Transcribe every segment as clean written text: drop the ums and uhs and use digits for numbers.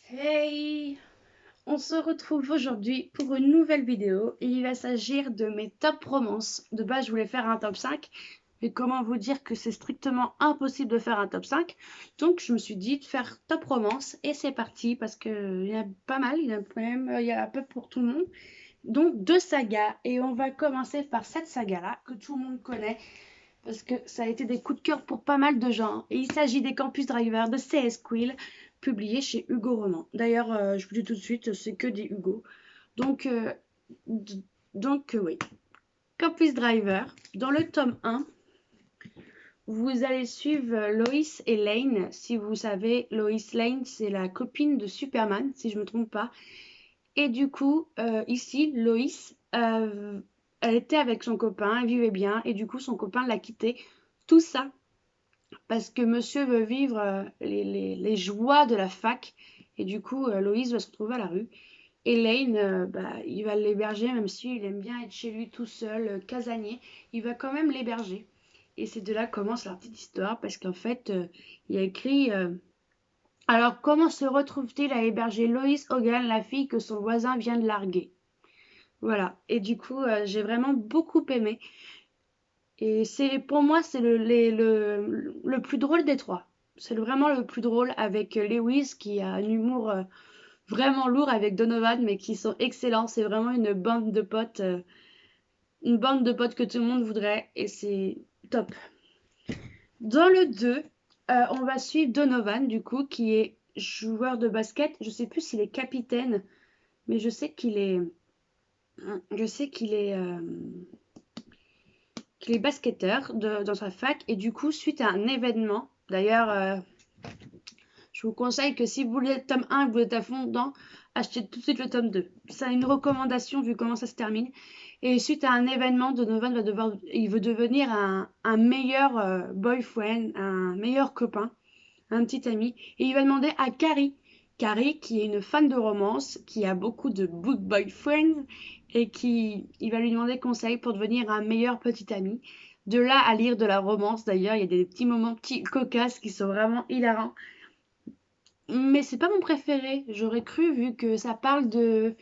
Hey, on se retrouve aujourd'hui pour une nouvelle vidéo et il va s'agir de mes top romances. De base, je voulais faire un top 5, mais comment vous dire que c'est strictement impossible de faire un top 5. Donc, je me suis dit de faire top romance et c'est parti parce qu'il y a pas mal, il y a un peu pour tout le monde. Donc, deux sagas et on va commencer par cette saga-là que tout le monde connaît parce que ça a été des coups de cœur pour pas mal de gens. Et il s'agit des Campus Driver de CS Quill, publié chez Hugo Roman. D'ailleurs, je vous dis tout de suite, c'est que des Hugo. Donc, euh, oui. Campus Driver, dans le tome 1, vous allez suivre Lois et Lane. Si vous savez, Lois Lane, c'est la copine de Superman, si je ne me trompe pas. Et du coup, ici, Lois, elle était avec son copain, elle vivait bien, et du coup, son copain l'a quittée. Tout ça parce que monsieur veut vivre les joies de la fac. Et du coup, Loïs va se retrouver à la rue. Et Lane, il va l'héberger, même s'il aime bien être chez lui tout seul, casanier. Il va quand même l'héberger. Et c'est de là que commence la petite histoire, parce qu'en fait, il y a écrit alors, comment se retrouve-t-il à héberger Loïs Hogan, la fille que son voisin vient de larguer? Voilà. Et du coup, j'ai vraiment beaucoup aimé. Et c'est pour moi, c'est le plus drôle des trois. C'est vraiment le plus drôle avec Lewis qui a un humour vraiment lourd avec Donovan, mais qui sont excellents. C'est vraiment une bande de potes que tout le monde voudrait et c'est top. Dans le 2, on va suivre Donovan, du coup, qui est joueur de basket. Je sais plus s'il est capitaine, mais je sais qu'il est basketteur dans sa fac et du coup, suite à un événement, d'ailleurs, je vous conseille que si vous voulez le tome 1 et que vous êtes à fond dedans, achetez tout de suite le tome 2. C'est une recommandation vu comment ça se termine. Et suite à un événement, Donovan il veut devenir un meilleur boyfriend, un meilleur copain, un petit ami. Et il va demander à Carrie qui est une fan de romance, qui a beaucoup de book boyfriends, et il va lui demander conseil pour devenir un meilleur petit ami. De là à lire de la romance, d'ailleurs, il y a des petits moments petits cocasses qui sont vraiment hilarants. Mais c'est pas mon préféré. J'aurais cru vu que ça parle de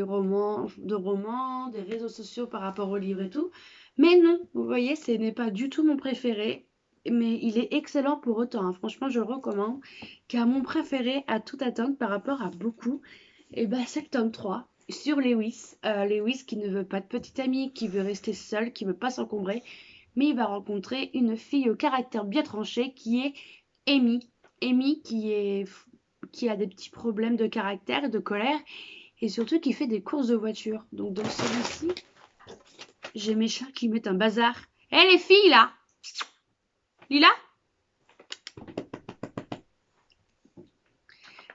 romans, des réseaux sociaux par rapport aux livres et tout. Mais non, vous voyez, ce n'est pas du tout mon préféré. Mais il est excellent pour autant, hein. Franchement, je le recommande. Car mon préféré à tout attendre par rapport à beaucoup, et ben, c'est le tome 3 sur Lewis. Lewis qui ne veut pas de petite amie, qui veut rester seul, qui veut pas s'encombrer. Mais il va rencontrer une fille au caractère bien tranché qui est Amy. Amy qui a des petits problèmes de caractère et de colère et surtout qui fait des courses de voiture. Donc dans celui-ci, j'ai mes chats qui mettent un bazar. Eh les filles là, Lila.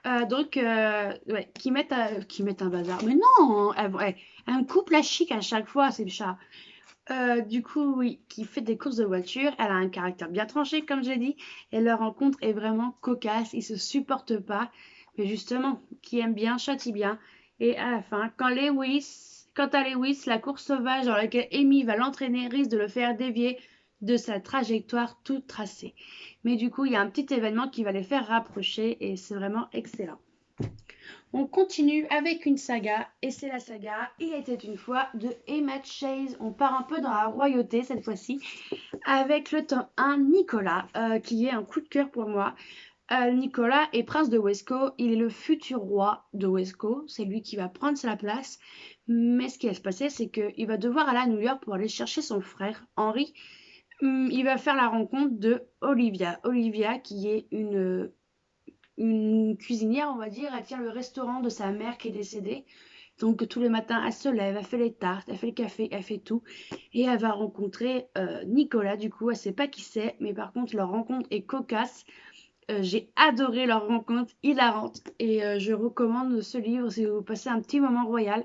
Ouais, qui mettent un bazar. Mais non, elle me coupe la chic à chaque fois, ces chats. Du coup, oui, qui fait des courses de voiture. Elle a un caractère bien tranché, comme j'ai dit. Et leur rencontre est vraiment cocasse. Ils se supportent pas. Mais justement, qui aime bien, châtie bien. Et à la fin, quant à Lewis, la course sauvage dans laquelle Amy va l'entraîner risque de le faire dévier de sa trajectoire toute tracée. Mais du coup, il y a un petit événement qui va les faire rapprocher et c'est vraiment excellent. On continue avec une saga, et c'est la saga Il était une fois de Emma Chase. On part un peu dans la royauté cette fois-ci, avec le tome 1 Nicolas, qui est un coup de cœur pour moi. Nicolas est prince de Wesco, il est le futur roi de Wesco, c'est lui qui va prendre sa place. Mais ce qui va se passer, c'est qu'il va devoir aller à New York pour aller chercher son frère, Henry. Il va faire la rencontre de Olivia. Olivia qui est une cuisinière, on va dire. Elle tient le restaurant de sa mère qui est décédée. Donc tous les matins, elle se lève, elle fait les tartes, elle fait le café, elle fait tout. Et elle va rencontrer Nicolas, du coup, elle sait pas qui c'est, mais par contre, leur rencontre est cocasse. J'ai adoré leur rencontre, hilarante. Et je recommande ce livre si vous passez un petit moment royal.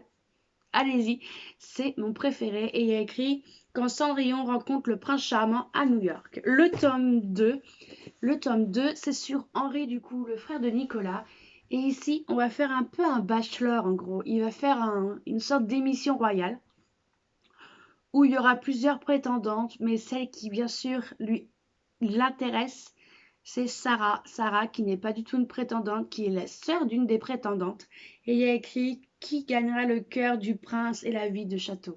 Allez-y, c'est mon préféré. Et il y a écrit quand Cendrillon rencontre le prince charmant à New York. Le tome 2, c'est sur Henri, du coup, le frère de Nicolas. Et ici, on va faire un peu un bachelor, en gros. Il va faire une sorte d'émission royale où il y aura plusieurs prétendantes, mais celle qui, bien sûr, lui l'intéresse, C'est Sarah. Sarah qui n'est pas du tout une prétendante, qui est la sœur d'une des prétendantes. Et il y a écrit qui gagnera le cœur du prince et la vie de château.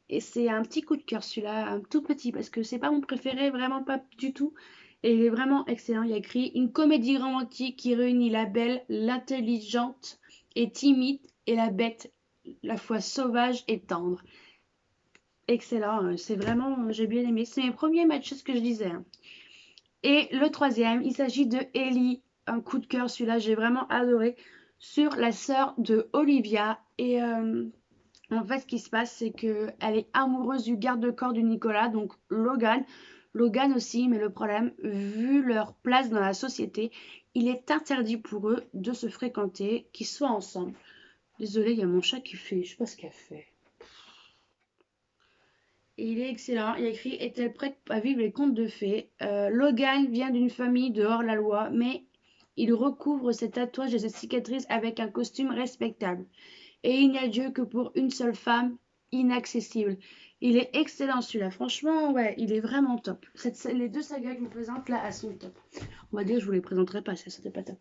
Et c'est un petit coup de cœur celui-là, un tout petit, parce que c'est pas mon préféré, vraiment pas du tout. Et il est vraiment excellent. Il y a écrit une comédie romantique qui réunit la belle, l'intelligente et timide, et la bête, la fois sauvage et tendre. Excellent, c'est vraiment, j'ai bien aimé. C'est mes premiers matchs, c'est ce que je disais, hein. Et le troisième, il s'agit de Ellie. Un coup de cœur, celui-là, j'ai vraiment adoré. Sur la sœur de Olivia. Et en fait, ce qui se passe, c'est qu'elle est amoureuse du garde-corps de Nicolas, donc Logan. Logan aussi, mais le problème, vu leur place dans la société, il est interdit pour eux de se fréquenter, qu'ils soient ensemble. Désolée, il y a mon chat qui fait, je sais pas ce qu'elle fait. Et il est excellent. Il a écrit est-elle prête à vivre les contes de fées? Logan vient d'une famille de hors-la-loi, mais il recouvre ses tatouages et ses cicatrices avec un costume respectable. Et il n'y a Dieu que pour une seule femme, inaccessible. Il est excellent celui-là. Franchement, ouais, il est vraiment top. Les deux sagas que je vous présente là, elles sont top. On va dire que je vous les présenterai pas, ça c'était pas top.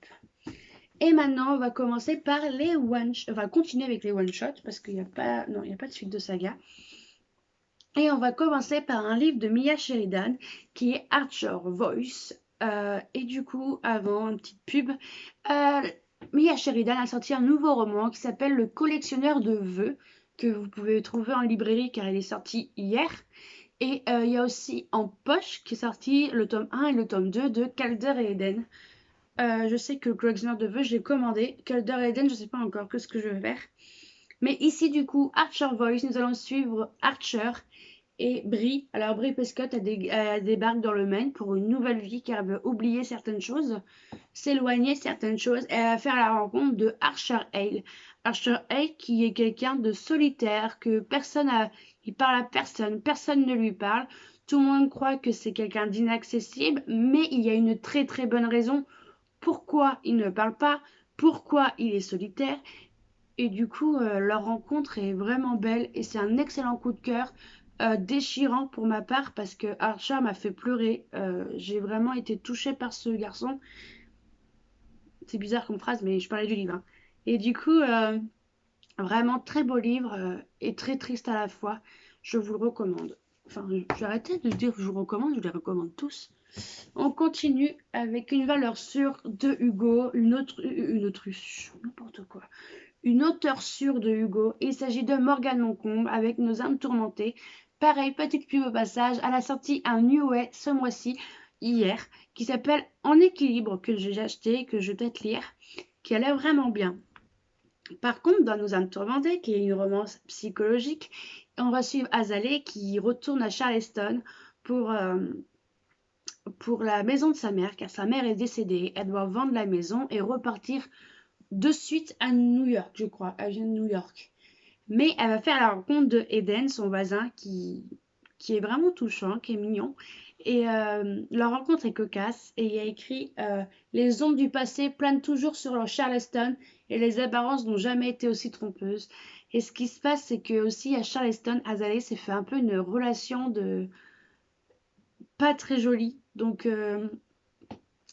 Et maintenant, on va commencer par les one-shots. On va continuer avec les one-shots parce qu'il n'y a pas, non, il n'y a pas de suite de saga. Et on va commencer par un livre de Mia Sheridan qui est Archer Voice. Et du coup, avant une petite pub, Mia Sheridan a sorti un nouveau roman qui s'appelle Le collectionneur de vœux, que vous pouvez trouver en librairie car il est sorti hier. Et il y a aussi en poche qui est sorti le tome 1 et le tome 2 de Calder et Eden. Je sais que le collectionneur de vœux, j'ai commandé. Calder et Eden, je ne sais pas encore ce que je vais faire. Mais ici, du coup, Archer Voice, nous allons suivre Archer et Brie. Alors Brie Prescott elle débarque dans le Maine pour une nouvelle vie car elle veut oublier certaines choses, s'éloigner certaines choses et elle va faire la rencontre de Archer Hale. Archer Hale qui est quelqu'un de solitaire, que personne a, il parle à personne, personne ne lui parle. Tout le monde croit que c'est quelqu'un d'inaccessible, mais il y a une très très bonne raison pourquoi il ne parle pas, pourquoi il est solitaire. Et du coup, leur rencontre est vraiment belle et c'est un excellent coup de cœur, déchirant pour ma part parce que Archer m'a fait pleurer. J'ai vraiment été touchée par ce garçon. C'est bizarre comme phrase, mais je parlais du livre, hein. Et du coup, vraiment très beau livre et très triste à la fois. Je vous le recommande. Enfin, j'ai arrêté de dire que je vous recommande, je les recommande tous. On continue avec une valeur sûre de Hugo, une autruche, n'importe quoi. Une auteure sûre de Hugo. Il s'agit de Morgane Moncombe avec Nos âmes tourmentées. Pareil, petite pub au passage. Elle a sorti un New Way ce mois-ci, hier, qui s'appelle En équilibre, que j'ai acheté, que je vais peut-être lire, qui a l'air vraiment bien. Par contre, dans Nos âmes tourmentées, qui est une romance psychologique, on va suivre Azalée qui retourne à Charleston pour la maison de sa mère, car sa mère est décédée. Elle doit vendre la maison et repartir de suite à New York, je crois. Elle vient de New York. Mais elle va faire la rencontre de Eden, son voisin, qui est vraiment touchant, qui est mignon. Et leur rencontre est cocasse. Et il y a écrit les ombres du passé planent toujours sur leur Charleston et les apparences n'ont jamais été aussi trompeuses. Et ce qui se passe, c'est que aussi à Charleston, Azalea s'est fait un peu une relation de pas très jolie. Donc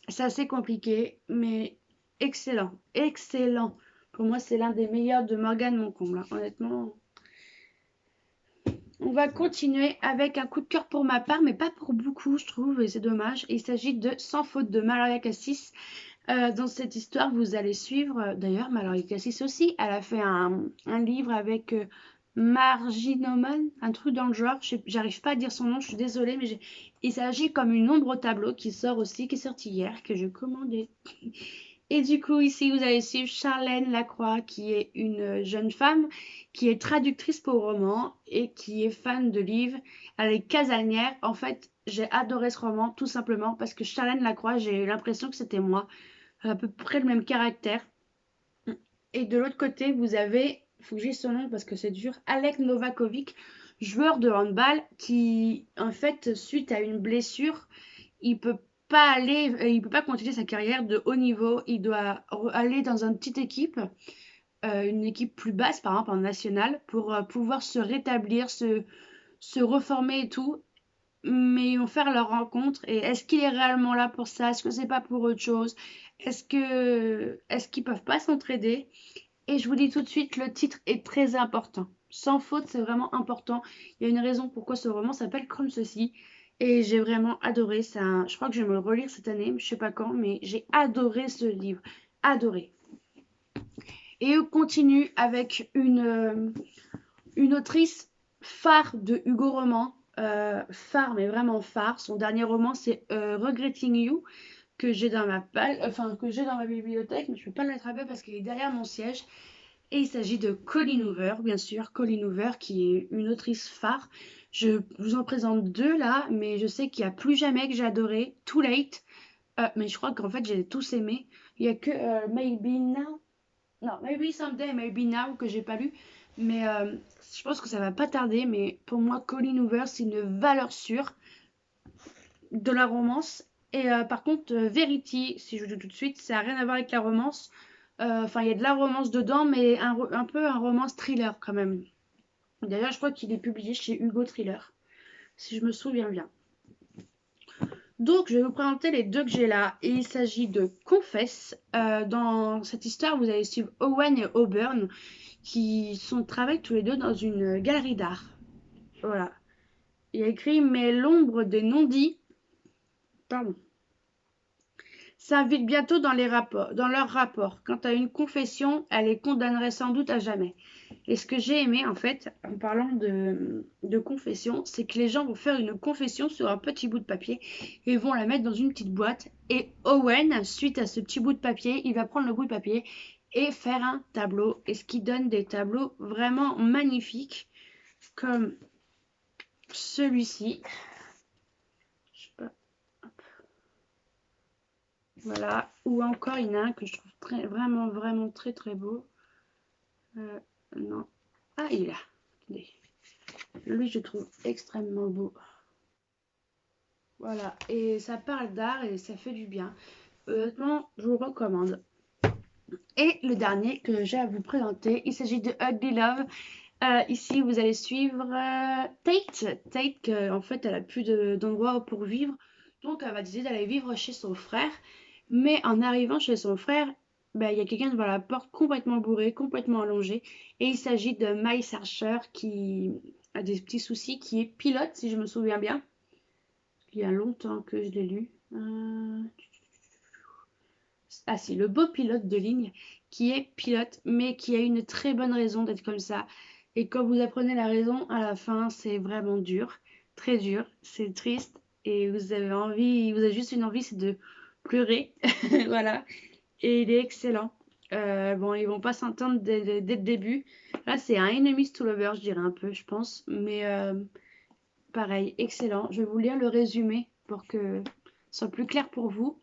c'est assez compliqué, mais excellent, excellent. Pour moi, c'est l'un des meilleurs de Morgane Moncombe, là. Honnêtement. On va continuer avec un coup de cœur pour ma part, mais pas pour beaucoup, je trouve, et c'est dommage. Il s'agit de Sans faute de Malaria Cassis. Dans cette histoire, vous allez suivre, d'ailleurs, Malaria Cassis aussi. Elle a fait un livre avec Marginoman, un truc dans le genre. J'arrive pas à dire son nom, je suis désolée, mais il s'agit comme une ombre au tableau qui sort aussi, qui est sorti hier, que j'ai commandé. Et du coup, ici, vous allez suivre Charlène Lacroix, qui est une jeune femme qui est traductrice pour roman et qui est fan de livres. Elle est casanière. En fait, j'ai adoré ce roman, tout simplement parce que Charlène Lacroix, j'ai eu l'impression que c'était moi. À peu près le même caractère. Et de l'autre côté, vous avez, faut que j'ai son nom parce que c'est dur, Alek Novakovic, joueur de handball qui, en fait, suite à une blessure, il peut pas aller, il peut pas continuer sa carrière de haut niveau. Il doit aller dans une petite équipe, une équipe plus basse, par exemple en national, pour pouvoir se rétablir, se reformer et tout. mais ils vont faire leur rencontre. Et est-ce qu'il est réellement là pour ça? Est-ce que c'est pas pour autre chose? Est-ce qu'ils peuvent pas s'entraider? Et je vous dis tout de suite, le titre est très important. Sans faute, c'est vraiment important. Il y a une raison pourquoi ce roman s'appelle comme ceci. Et j'ai vraiment adoré ça. Je crois que je vais me le relire cette année, je sais pas quand, mais j'ai adoré ce livre. Adoré. Et on continue avec une autrice phare de Hugo Roman. Phare, mais vraiment phare. Son dernier roman, c'est Regretting You, que j'ai dans que j'ai dans ma bibliothèque, mais je ne peux pas le l'attraper parce qu'il est derrière mon siège. Et il s'agit de Colleen Hoover, bien sûr. Colleen Hoover, qui est une autrice phare. Je vous en présente deux là, mais je sais qu'il n'y a Plus jamais que j'ai adoré. Too Late. Mais je crois qu'en fait, j'ai tous aimé. Il n'y a que Maybe Now. Non, Maybe Someday, Maybe Now que j'ai pas lu. Mais je pense que ça va pas tarder. Mais pour moi, Colleen Hoover, c'est une valeur sûre de la romance. Et par contre, Verity, si je vous dis tout de suite, ça n'a rien à voir avec la romance. Enfin, il y a de la romance dedans, mais un peu un romance thriller quand même. D'ailleurs, je crois qu'il est publié chez Hugo Thriller, si je me souviens bien. Donc, je vais vous présenter les deux que j'ai là. Et il s'agit de Confess. Dans cette histoire, vous allez suivre Owen et Auburn, qui travaillent tous les deux dans une galerie d'art. Voilà. Il y a écrit « Mais l'ombre des non-dits ». Pardon. S'invite bientôt dans leurs rapports. Quant à une confession, elle les condamnerait sans doute à jamais. Et ce que j'ai aimé, en fait, en parlant de confession, c'est que les gens vont faire une confession sur un petit bout de papier et vont la mettre dans une petite boîte. Et Owen, suite à ce petit bout de papier, il va prendre le bout de papier et faire un tableau. Et ce qui donne des tableaux vraiment magnifiques, comme celui-ci. Voilà, ou encore il y en a un que je trouve vraiment très beau. Non. Ah, il est là. Attendez. Lui, je trouve extrêmement beau. Voilà, et ça parle d'art et ça fait du bien. Honnêtement, je vous recommande. Et le dernier que j'ai à vous présenter, il s'agit de Ugly Love. Ici, vous allez suivre Tate. Tate, en fait, elle a plus d'endroit pour vivre. Donc, elle va décider d'aller vivre chez son frère. Mais en arrivant chez son frère, il y a quelqu'un devant la porte complètement bourré, complètement allongé. Et il s'agit de Miles Archer qui a des petits soucis, qui est pilote, si je me souviens bien. Il y a longtemps que je l'ai lu. Ah si, le beau pilote de ligne qui est pilote, mais qui a une très bonne raison d'être comme ça. Et quand vous apprenez la raison, à la fin, c'est vraiment dur, très dur, c'est triste. Et vous avez juste une envie, c'est de pleurer. Voilà. Et il est excellent. Bon, ils vont pas s'entendre dès le début. Là, c'est un enemies to lovers, je dirais un peu, je pense. Mais pareil, excellent. Je vais vous lire le résumé pour que ce soit plus clair pour vous.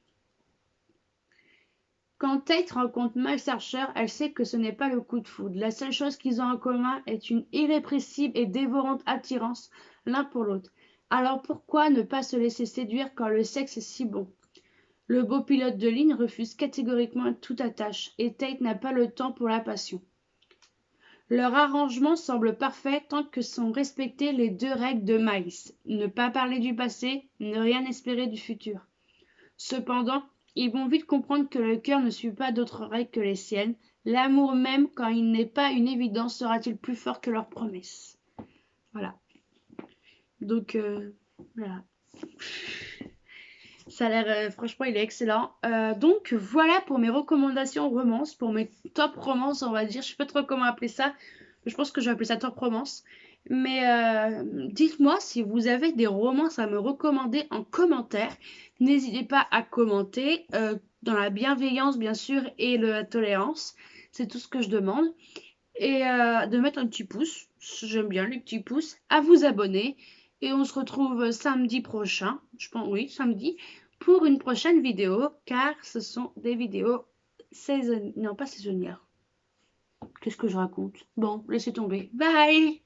Quand Tate rencontre Miles Archer, elle sait que ce n'est pas le coup de foudre. La seule chose qu'ils ont en commun est une irrépressible et dévorante attirance l'un pour l'autre. Alors pourquoi ne pas se laisser séduire quand le sexe est si bon? Le beau pilote de ligne refuse catégoriquement toute attache et Tate n'a pas le temps pour la passion. Leur arrangement semble parfait tant que sont respectées les deux règles de Miles. Ne pas parler du passé, ne rien espérer du futur. Cependant, ils vont vite comprendre que le cœur ne suit pas d'autres règles que les siennes. L'amour même, quand il n'est pas une évidence, sera-t-il plus fort que leurs promesses? Voilà. Donc, voilà. Ça a l'air, franchement, il est excellent. Donc, voilà pour mes recommandations romances, pour mes top romances, on va dire. Je sais pas trop comment appeler ça. Je pense que je vais appeler ça top romance. Mais dites-moi si vous avez des romances à me recommander en commentaire. N'hésitez pas à commenter dans la bienveillance, bien sûr, et la tolérance. C'est tout ce que je demande. Et de mettre un petit pouce. J'aime bien les petits pouces. À vous abonner. Et on se retrouve samedi prochain. Je pense, oui, samedi. Pour une prochaine vidéo. Car ce sont des vidéos saisonnières. Non, pas saisonnières. Qu'est-ce que je raconte? Bon, laissez tomber. Bye!